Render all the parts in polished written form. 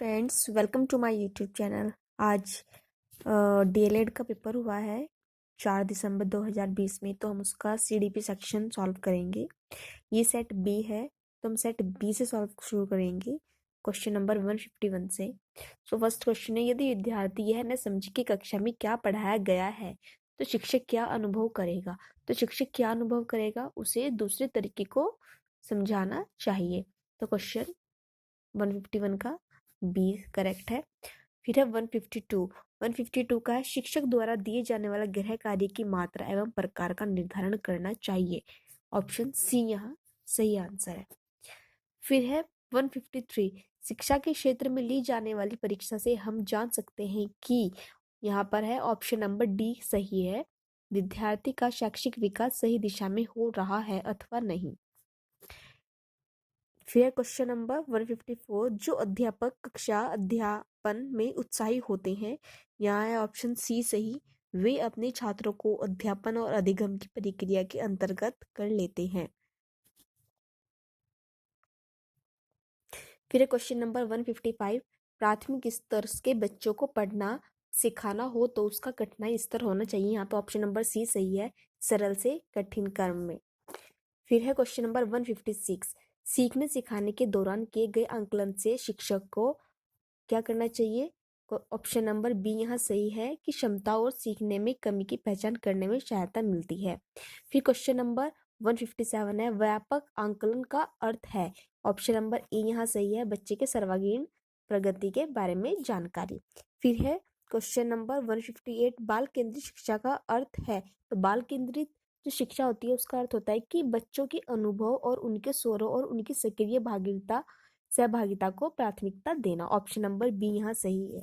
Friends, welcome to my YouTube channel. आज DElEd का पेपर हुआ है 4 दिसंबर 2020 में। तो हम उसका सीडीपी सेक्शन सॉल्व करेंगे। ये सेट बी है, तो हम सेट बी से सॉल्व शुरू करेंगे क्वेश्चन नंबर 151 से। सो फर्स्ट क्वेश्चन है, यदि विद्यार्थी यह न समझे कि कक्षा में क्या पढ़ाया गया है तो शिक्षक क्या अनुभव करेगा। तो शिक्षक क्या अनुभव करेगा, उसे दूसरे तरीके को समझाना चाहिए। तो क्वेश्चन 151 का बी करेक्ट है। फिर है 152 का है, शिक्षक द्वारा दिए जाने वाला गृह कार्य की मात्रा एवं प्रकार का निर्धारण करना चाहिए। ऑप्शन सी यहाँ सही आंसर है। फिर है 153, शिक्षा के क्षेत्र में ली जाने वाली परीक्षा से हम जान सकते हैं कि, यहाँ पर है ऑप्शन नंबर डी सही है, विद्यार्थी का शैक्षिक विकास सही दिशा में हो रहा है अथवा नहीं। फिर क्वेश्चन नंबर 154, जो अध्यापक कक्षा अध्यापन में उत्साही होते हैं, यहाँ है ऑप्शन सी सही, वे अपने छात्रों को अध्यापन और अधिगम की प्रक्रिया के अंतर्गत कर लेते हैं। फिर क्वेश्चन नंबर 155, प्राथमिक स्तर के बच्चों को पढ़ना सिखाना हो तो उसका कठिनाई स्तर होना चाहिए। यहाँ पे ऑप्शन नंबर सी सही है, सरल से कठिन क्रम में। फिर है क्वेश्चन नंबर 156, सीखने सिखाने के दौरान किए गए आंकलन से शिक्षक को क्या करना चाहिए। ऑप्शन नंबर बी यहाँ सही है कि क्षमता और सीखने में कमी की पहचान करने में सहायता मिलती है। फिर क्वेश्चन नंबर 157 है, व्यापक आंकलन का अर्थ है। ऑप्शन नंबर ए यहाँ सही है, बच्चे के सर्वांगीण प्रगति के बारे में जानकारी। फिर है क्वेश्चन नंबर 158, बाल केंद्रित शिक्षा का अर्थ है। तो बाल केंद्रित जो शिक्षा होती है उसका अर्थ होता है कि बच्चों के अनुभव और उनके स्वरों और उनकी सक्रिय सहभागिता को प्राथमिकता देना। ऑप्शन नंबर बी यहाँ सही है।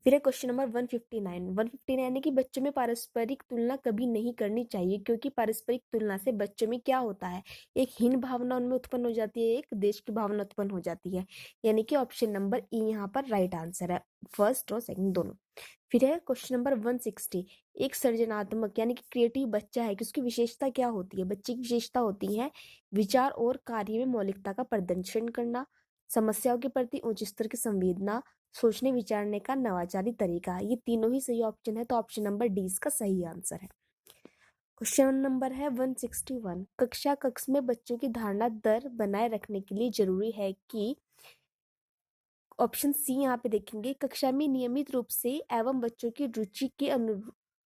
फिर है क्वेश्चन नंबर 159 है कि बच्चों में पारस्परिक तुलना कभी नहीं करनी चाहिए, क्योंकि पारस्परिक तुलना से बच्चों में क्या होता है, एक हीन भावना उनमें उत्पन्न हो जाती है, एक देश की भावना उत्पन्न हो जाती है। यानी कि ऑप्शन नंबर ई यहाँ पर राइट आंसर है, फर्स्ट और सेकंड दोनों। फिर है क्वेश्चन नंबर 160, एक सृजनात्मक यानी कि क्रिएटिव बच्चा है कि उसकी विशेषता क्या होती है। बच्चे की विशेषता होती है विचार और कार्य में मौलिकता का प्रदर्शन करना, समस्याओं के प्रति उच्च स्तर की संवेदना, सोचने विचारने का नवाचारी तरीका। ये तीनों ही सही ऑप्शन है, तो ऑप्शन नंबर डी इसका सही आंसर है। क्वेश्चन नंबर है 161, कक्षा कक्ष में बच्चों की धारणा दर बनाए रखने के लिए जरूरी है कि, ऑप्शन सी यहाँ पे देखेंगे, कक्षा में नियमित रूप से एवं बच्चों की रुचि के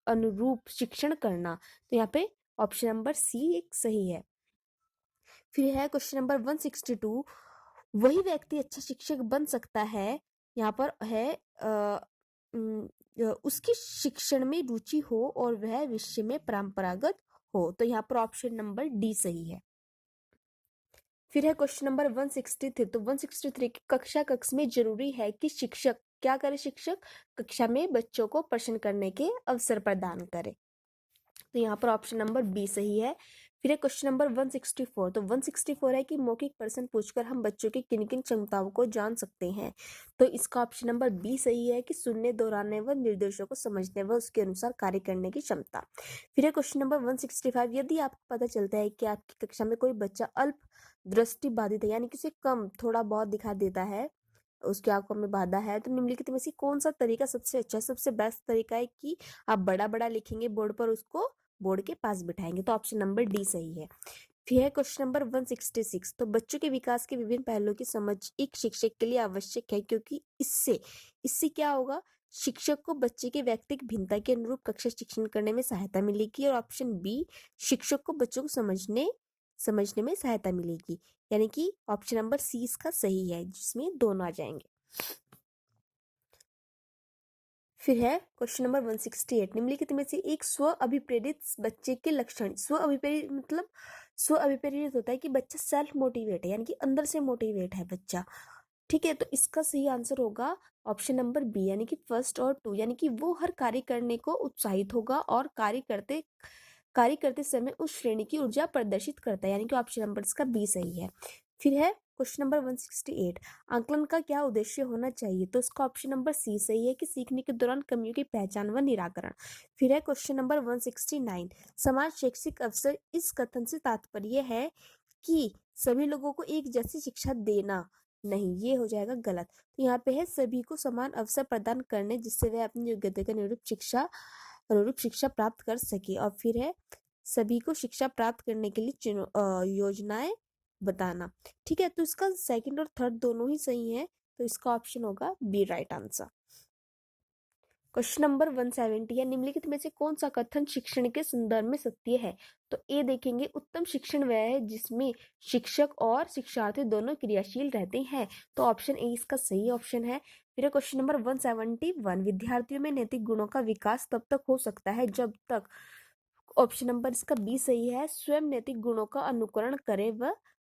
अनुरूप शिक्षण करना। तो यहाँ पे ऑप्शन नंबर सी एक सही है। फिर है क्वेश्चन नंबर 162, वही व्यक्ति अच्छा शिक्षक बन सकता है, यहाँ पर है उसकी शिक्षण में रुचि हो और वह विषय में परंपरागत हो। तो यहाँ पर ऑप्शन नंबर डी सही है। फिर है क्वेश्चन नंबर 163, तो 163 की कक्षा कक्ष में जरूरी है कि शिक्षक क्या करे, शिक्षक कक्षा में बच्चों को प्रश्न करने के अवसर प्रदान करे। तो यहाँ पर ऑप्शन नंबर बी सही है। फिर है क्वेश्चन नंबर 164, तो 164 है कि मौखिक प्रश्न पूछकर हम बच्चों की किन किन क्षमताओं को जान सकते हैं। तो इसका ऑप्शन नंबर बी सही है कि सुनने, दोहराने व निर्देशों को समझने व उसके अनुसार कार्य करने की क्षमता। फिर है क्वेश्चन नंबर 165, यदि आपको पता चलता है कि आपकी कक्षा में कोई बच्चा अल्प दृष्टि बाधित है, यानी कि उसे कम थोड़ा बहुत दिखा देता है, उसकी आंखों में बाधा है, तो निम्नलिखित में से कौन सा तरीका सबसे अच्छा, सबसे बेस्ट तरीका है कि आप बड़ा बड़ा लिखेंगे बोर्ड पर, उसको बोर्ड के पास बिठाएंगे। तो ऑप्शन नंबर डी सही है। फिर है क्वेश्चन नंबर 166, तो बच्चों के विकास के विभिन्न पहलुओं की समझ एक शिक्षक के लिए आवश्यक है, क्योंकि इससे इससे क्या होगा, शिक्षक को बच्चे के व्यक्तिगत भिन्नता के अनुरूप कक्षा शिक्षण करने में सहायता मिलेगी। और ऑप्शन बी, शिक्षक को बच्चों को समझने में सहायता मिलेगी। यानी कि ऑप्शन नंबर सी इसका सही है, जिसमें दोनों आ जाएंगे। फिर है क्वेश्चन नंबर 168, निम्नलिखित में से एक स्व अभिप्रेरित बच्चे के लक्षण। स्व अभिप्रेरित मतलब स्व अभिप्रेरित होता है कि बच्चा सेल्फ मोटिवेट है, यानी कि अंदर से मोटिवेट है बच्चा। ठीक है, तो इसका सही आंसर होगा ऑप्शन नंबर बी, यानी कि फर्स्ट और टू, यानी कि वो हर कार्य करने को उत्साहित होगा और कार्य करते समय उस श्रेणी की ऊर्जा प्रदर्शित करता है, यानी कि ऑप्शन नंबर इसका बी सही है। फिर है क्वेश्चन नंबर 168, आंकलन का क्या उद्देश्य होना चाहिए। तो इसका ऑप्शन नंबर सी सही है कि सीखने के दौरान कमियों की पहचान व निराकरण। फिर है क्वेश्चन नंबर 169, समान शैक्षिक अवसर, इस कथन से तात्पर्य है कि सभी लोगों को एक जैसी शिक्षा देना, नहीं, ये हो जाएगा गलत। तो यहाँ पे है सभी को समान अवसर प्रदान करने जिससे वह अपनी योग्यता के अनुरूप शिक्षा प्राप्त कर सके। और फिर है सभी को शिक्षा प्राप्त करने के लिए योजनाएं बताना। ठीक है, तो इसका सेकंड और थर्ड दोनों ही सही है, तो इसका ऑप्शन होगा B right answer. Question number 170 है, निम्नलिखित में से कौन सा कथन शिक्षण के संदर्भ में सत्य है? तो ए देखेंगे, उत्तम शिक्षण वह है जिसमें शिक्षक और शिक्षार्थी दोनों क्रियाशील रहते हैं, तो ऑप्शन ए इसका सही ऑप्शन है। फिर क्वेश्चन नंबर 171, विद्यार्थियों में नैतिक गुणों का विकास तब तक हो सकता है जब तक, ऑप्शन नंबर इसका बी सही है, स्वयं नैतिक गुणों का अनुकरण करे व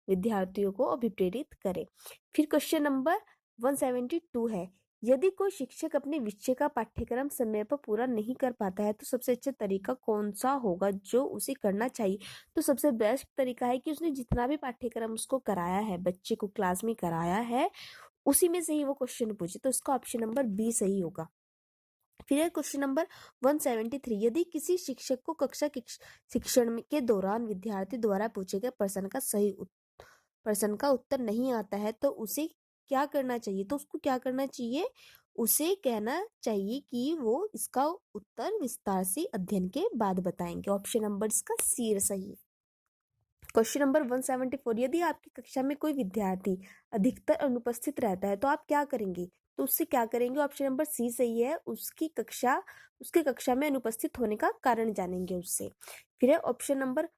विद्यार्थियों को अभिप्रेरित करे। फिर क्वेश्चन नंबर 172 है, यदि कोई शिक्षक अपने विषय का पाठ्यक्रम समय पर पूरा नहीं कर पाता है तो सबसे अच्छा तरीका कौन सा होगा जो उसे करना चाहिए? तो सबसे बेस्ट तरीका है कि उसने जितना भी पाठ्यक्रम उसको कराया है, बच्चे को क्लास में कराया है, उसी में से ही वो क्वेश्चन पूछे, तो इसका ऑप्शन नंबर बी सही होगा। फिर है क्वेश्चन नंबर 173, यदि किसी शिक्षक को कक्षा शिक्षण के दौरान विद्यार्थी द्वारा पूछे गए प्रश्न का उत्तर नहीं आता है तो उसे क्या करना चाहिए? तो उसको क्या करना चाहिए? उसे कहना चाहिए कि वो इसका उत्तर विस्तार से अध्ययन के बाद बताएंगे। ऑप्शन नंबर इसका सी सही। क्वेश्चन नंबर 174, यदि आपकी कक्षा में कोई विद्यार्थी अधिकतर अनुपस्थित रहता है तो आप क्या करेंगे? तो उससे क्या करेंगे? ऑप्शन नंबर सी सही है, उसके कक्षा में अनुपस्थित होने का कारण जानेंगे उससे। फिर है क्वेश्चन नंबर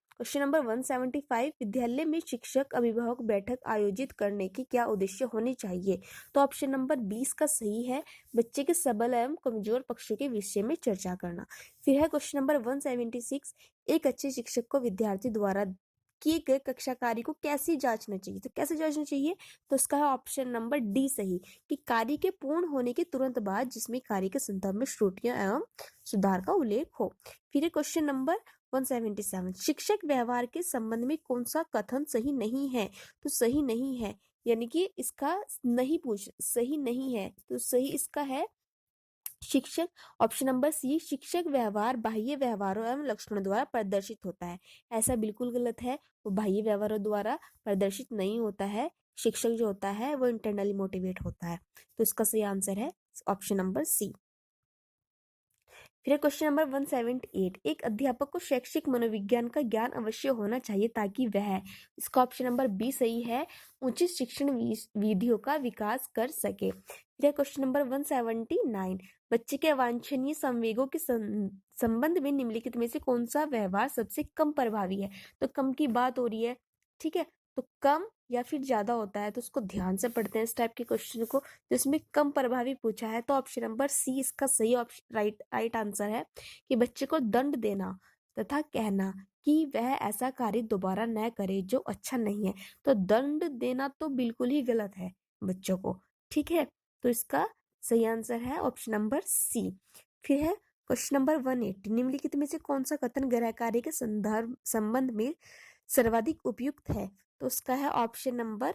175, विद्यालय में शिक्षक अभिभावक बैठक आयोजित करने की क्या उद्देश्य होने चाहिए? तो ऑप्शन नंबर 20 का सही है, बच्चे के सबल एवं कमजोर पक्षों के विषय में चर्चा करना। फिर है क्वेश्चन नंबर 176, एक अच्छे शिक्षक को विद्यार्थी द्वारा किए गए कक्षा कार्य को कैसे जांचना चाहिए? तो कैसे जांचना चाहिए? तो इसका है ऑप्शन नंबर डी सही, कि कार्य के पूर्ण होने के तुरंत बाद जिसमें कार्य के संदर्भ में त्रुटियां एवं सुधार का उल्लेख हो। फिर क्वेश्चन नंबर 177, शिक्षक व्यवहार के संबंध में कौन सा कथन सही नहीं है? तो सही नहीं है, यानी कि इसका सही नहीं है, तो सही इसका है शिक्षक, ऑप्शन नंबर सी, शिक्षक व्यवहार बाह्य व्यवहारों एवं लक्षणों द्वारा प्रदर्शित होता है। ऐसा बिल्कुल गलत है, वो बाह्य व्यवहारों द्वारा प्रदर्शित नहीं होता है। शिक्षक जो होता है वो इंटरनली मोटिवेट होता है, तो इसका सही आंसर है ऑप्शन नंबर सी। फिर क्वेश्चन नंबर 178, एक अध्यापक को शैक्षिक मनोविज्ञान का ज्ञान अवश्य होना चाहिए ताकि वह, इसका ऑप्शन नंबर बी सही है, उचित शिक्षण विधियों का विकास कर सके। फिर क्वेश्चन नंबर 179, बच्चे के अवांछनीय संवेगों के संबंध में निम्नलिखित में से कौन सा व्यवहार सबसे कम प्रभावी है? तो कम की बात हो रही है, ठीक है, तो कम या फिर ज्यादा होता है, तो उसको ध्यान से पढ़ते हैं इस टाइप के क्वेश्चन को, जिसमें कम प्रभावी पूछा है, तो ऑप्शन नंबर सी इसका सही ऑप्शन राइट आंसर है, कि बच्चे को दंड देना तथा कहना कि वह ऐसा कार्य दोबारा न करे जो अच्छा नहीं है। तो दंड देना तो बिल्कुल ही गलत है बच्चों को, ठीक है, तो इसका सही आंसर है ऑप्शन नंबर सी। फिर है क्वेश्चन नंबर 180, निम्नलिखित में से कौन सा कथन गृह कार्य के संबंध में सर्वाधिक उपयुक्त है? तो उसका है ऑप्शन नंबर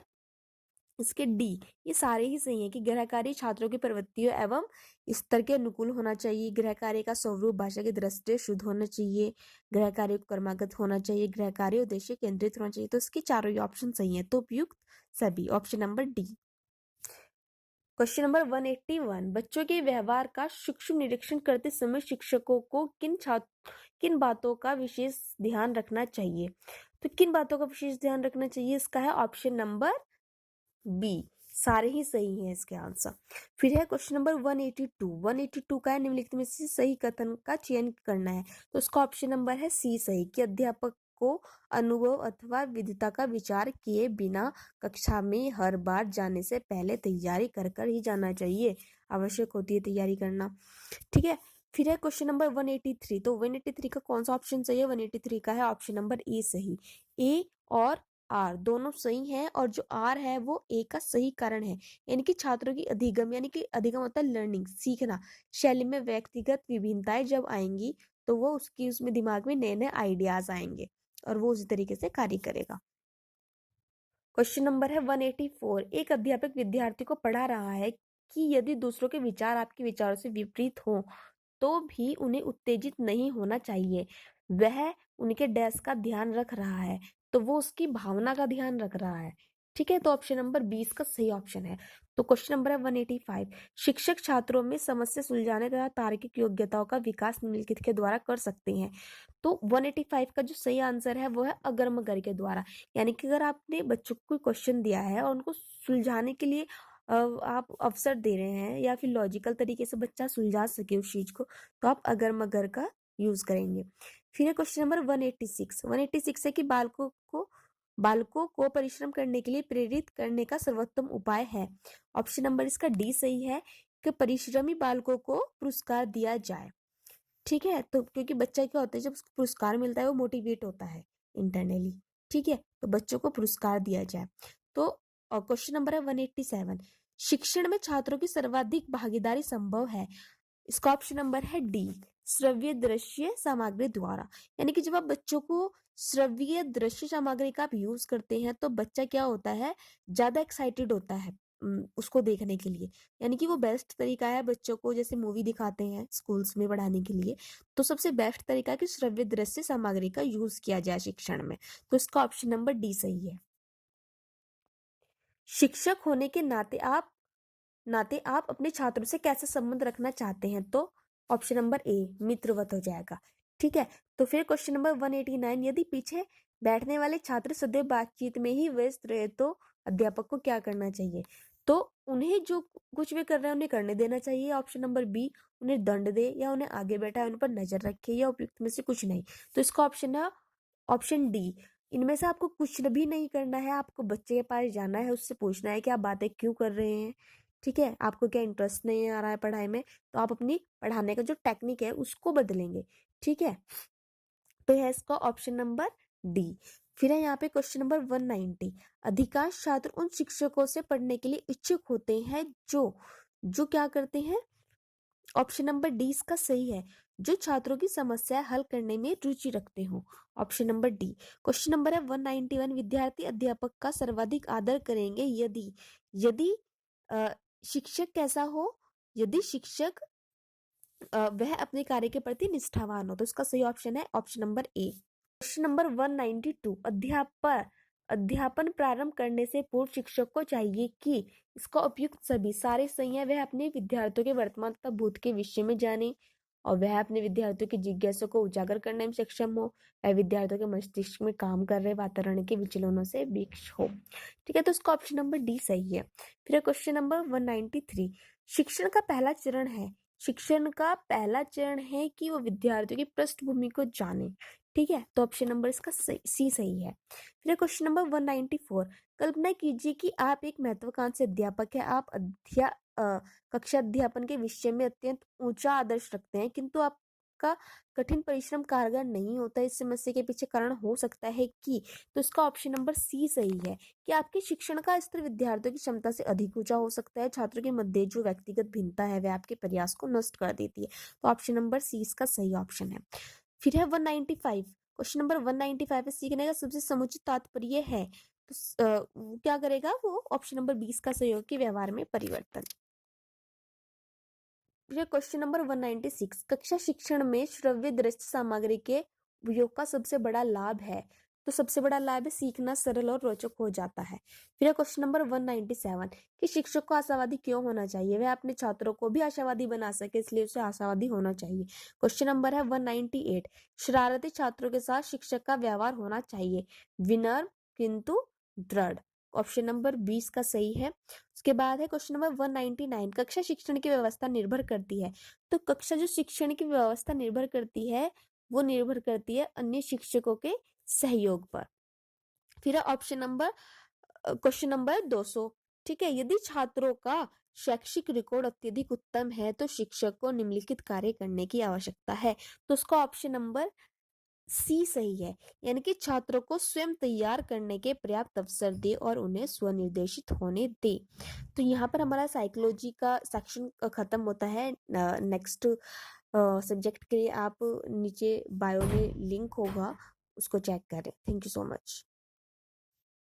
इसके डी। ये सारे ही सही है कि गृह कार्य छात्रों की प्रवृत्तियों एवं स्तर के अनुकूल होना चाहिए, गृह कार्य का स्वरूप भाषा की दृष्टि शुद्ध होना चाहिए, गृह कार्य क्रमागत होना चाहिए, गृह कार्य उद्देश्य केंद्रित होना चाहिए, तो इसके चारों ही ऑप्शन सही है, तो उपयुक्त सभी, option number D. Question number 181, बच्चों के व्यवहार का सूक्ष्म निरीक्षण करते समय शिक्षकों को किन बातों का विशेष ध्यान रखना चाहिए? तो किन बातों का विशेष ध्यान रखना चाहिए? इसका है ऑप्शन नंबर बी, सारे ही सही हैं इसके आंसर। फिर है क्वेश्चन नंबर 182 का है, निम्नलिखित में से सही कथन का चयन करना है, तो उसका ऑप्शन नंबर है सी सही, कि अध्यापक को अनुभव अथवा विधिता का विचार किए बिना कक्षा में हर बार जाने से पहले तैयारी कर ही जाना चाहिए, आवश्यक होती है तैयारी करना, ठीक है। फिर है क्वेश्चन नंबर 183, तो 183 का कौन सा ऑप्शन सही है? 183 का है ऑप्शन नंबर ए सही, ए और आर दोनों सही हैं, और जो आर है वो ए का सही कारण है, यानी कि छात्रों की अधिगम, यानी कि अधिगम होता है लर्निंग, सीखना, शैली में व्यक्तिगत विभिन्नताएं जब आएंगी तो वो उसमें दिमाग में नए नए आइडियाज आएंगे और वो उसी तरीके से कार्य करेगा। क्वेश्चन नंबर है 184, एक अध्यापक विद्यार्थी को पढ़ा रहा है कि यदि दूसरों के विचार आपके विचारों से विपरीत हो तो भी उन्हें उत्तेजित नहीं होना चाहिए, वह उनके डैश का ध्यान रख रहा है, तो वो उसकी भावना का ध्यान रख रहा है, ठीक है, तो ऑप्शन नंबर 20 का सही ऑप्शन है। तो क्वेश्चन नंबर है 185, शिक्षक छात्रों में समस्या सुलझाने तथा तार्किक योग्यताओं का विकास निम्नलिखित के द्वारा कर सकते हैं। तो 185 का जो सही आंसर है वो है अगर मगर के द्वारा। यानी कि अगर आपने बच्चों को कोई क्वेश्चन दिया है और उनको सुलझाने के लिए आप अवसर दे रहे हैं या फिर लॉजिकल तरीके से बच्चा सुलझा सके उस चीज को, तो आप अगर मगर का यूज करेंगे। फिर है क्वेश्चन नंबर 186 है कि बालकों को परिश्रम करने के लिए प्रेरित करने का सर्वोत्तम उपाय है। ऑप्शन नंबर इसका डी सही है कि परिश्रमी बालकों को पुरस्कार दिया जाए। ठीक है, तो क्योंकि बच्चा क्या होता है, जब उसको पुरस्कार मिलता है वो मोटिवेट होता है इंटरनली। ठीक है, तो बच्चों को पुरस्कार दिया जाए। तो क्वेश्चन नंबर है 187, शिक्षण में छात्रों की सर्वाधिक भागीदारी संभव है। इसका ऑप्शन नंबर है डी, श्रव्य दृश्य सामग्री द्वारा। यानी कि जब आप बच्चों को श्रव्य दृश्य सामग्री का आप यूज करते हैं तो बच्चा क्या होता है, ज्यादा एक्साइटेड होता है उसको देखने के लिए। यानी कि वो बेस्ट तरीका है बच्चों को, जैसे मूवी दिखाते हैं स्कूल्स में पढ़ाने के लिए, तो सबसे बेस्ट तरीका है कि श्रव्य दृश्य सामग्री का यूज किया जाए शिक्षण में। तो इसका ऑप्शन नंबर डी सही है। शिक्षक होने के नाते आप अपने छात्रों से कैसे संबंध रखना चाहते हैं, तो ऑप्शन नंबर ए मित्रवत हो जाएगा। ठीक है, तो फिर क्वेश्चन नंबर 189, यदि पीछे बैठने वाले छात्र सदैव बातचीत में ही व्यस्त रहे तो अध्यापक को क्या करना चाहिए। तो उन्हें जो कुछ भी कर रहे हैं उन्हें करने देना चाहिए। ऑप्शन नंबर बी, उन्हें दंड दे या उन्हें आगे बैठा है उन पर नजर रखे या उपयुक्त में से कुछ नहीं। तो इसका ऑप्शन है ऑप्शन डी, इनमें से आपको कुछ भी नहीं करना है, आपको बच्चे के पास जाना है, उससे पूछना है कि आप बातें क्यों कर रहे हैं। ठीक है, आपको क्या इंटरेस्ट नहीं आ रहा है पढ़ाई में, तो आप अपनी पढ़ाने का जो टेक्निक है उसको बदलेंगे। ठीक है, तो है इसका ऑप्शन नंबर डी। फिर है यहाँ पे क्वेश्चन नंबर 190, अधिकांश छात्र उन शिक्षकों से पढ़ने के लिए इच्छुक होते हैं जो जो क्या करते हैं। ऑप्शन नंबर डी इसका सही है, जो छात्रों की समस्या हल करने में रुचि रखते हो। Option number D. Question number है 191, विद्यार्थी अध्यापक का सर्वाधिक आदर करेंगे यदि यदि अ, शिक्षक कैसा हो, यदि शिक्षक वह अपने कार्य के प्रति निष्ठावान हो। तो इसका सही ऑप्शन है option number A. Question number 192, अध्यापन प्रारंभ करने से पूर्व शिक्षक को चाहिए कि इसका उपयुक्त सभी सारे सही है, वह अपने विद्यार्थियों के वर्तमान तथा भूत के विषय में जाने और वह अपने विद्यार्थियों की जिज्ञासा को उजागर करने में सक्षम हो, वह विद्यार्थियों के मस्तिष्क में काम कर रहे वातावरण के विचलनों से विक्ष हो। ठीक है, तो इसका ऑप्शन नंबर डी सही है। फिर क्वेश्चन नंबर 193, शिक्षण का पहला चरण है कि वो विद्यार्थियों की पृष्ठभूमि को जाने। ठीक है, तो ऑप्शन नंबर इसका सी सही है। फिर क्वेश्चन नंबर 194, कल्पना कीजिए कि आप एक महत्वाकांक्षी अध्यापक है, आप कक्षा अध्यापन के विषय में अत्यंत ऊंचा आदर्श रखते हैं, किंतु आपका कठिन परिश्रम कारगर नहीं होता। इस समस्या के पीछे कारण हो सकता है कि, तो इसका ऑप्शन नंबर सी सही है कि आपके शिक्षण का स्तर विद्यार्थियों की क्षमता से अधिक ऊंचा हो सकता है। छात्रों के मध्य जो व्यक्तिगत भिन्नता है वह आपके प्रयास को नष्ट कर देती है। तो ऑप्शन नंबर सी इसका सही ऑप्शन है। फिर है 195, क्वेश्चन नंबर 195 है, सीखने का सबसे समुचित तात्पर्य है। तो वो क्या करेगा, वो ऑप्शन नंबर 20 का सहयोग के व्यवहार में परिवर्तन। फिर क्वेश्चन नंबर 196, कक्षा शिक्षण में श्रव्य दृश्य सामग्री के उपयोग का सबसे बड़ा लाभ है। तो सबसे बड़ा लाभ है सीखना सरल और रोचक हो जाता है। फिर क्वेश्चन नंबर 197, कि शिक्षक को आशावादी क्यों होना चाहिए, वह अपने छात्रों को भी आशावादी बना सके इसलिए उसे आशावादी होना चाहिए। क्वेश्चन नंबर है 198, शरारती छात्रों के साथ शिक्षक का व्यवहार होना चाहिए, विनम्र किंतु दृढ़। ऑप्शन नंबर 20 का सही है। उसके बाद है क्वेश्चन नंबर 199, कक्षा शिक्षण की व्यवस्था निर्भर करती है। तो कक्षा जो शिक्षण की व्यवस्था निर्भर करती है वो निर्भर करती है अन्य शिक्षकों के सहयोग पर। फिर ऑप्शन नंबर क्वेश्चन नंबर 200, ठीक है, यदि छात्रों का शैक्षिक रिकॉर्ड अत्यधिक उत्तम है तो शिक्षक को निम्नलिखित कार्य करने की आवश्यकता है। तो उसका ऑप्शन नंबर सी सही है, यानी कि छात्रों को स्वयं तैयार करने के पर्याप्त अवसर दे और उन्हें स्वनिर्देशित होने दे। तो यहाँ पर हमारा साइकोलॉजी का सेक्शन खत्म होता है। नेक्स्ट सब्जेक्ट के लिए आप नीचे बायो में लिंक होगा, उसको चेक करें। Thank you so much.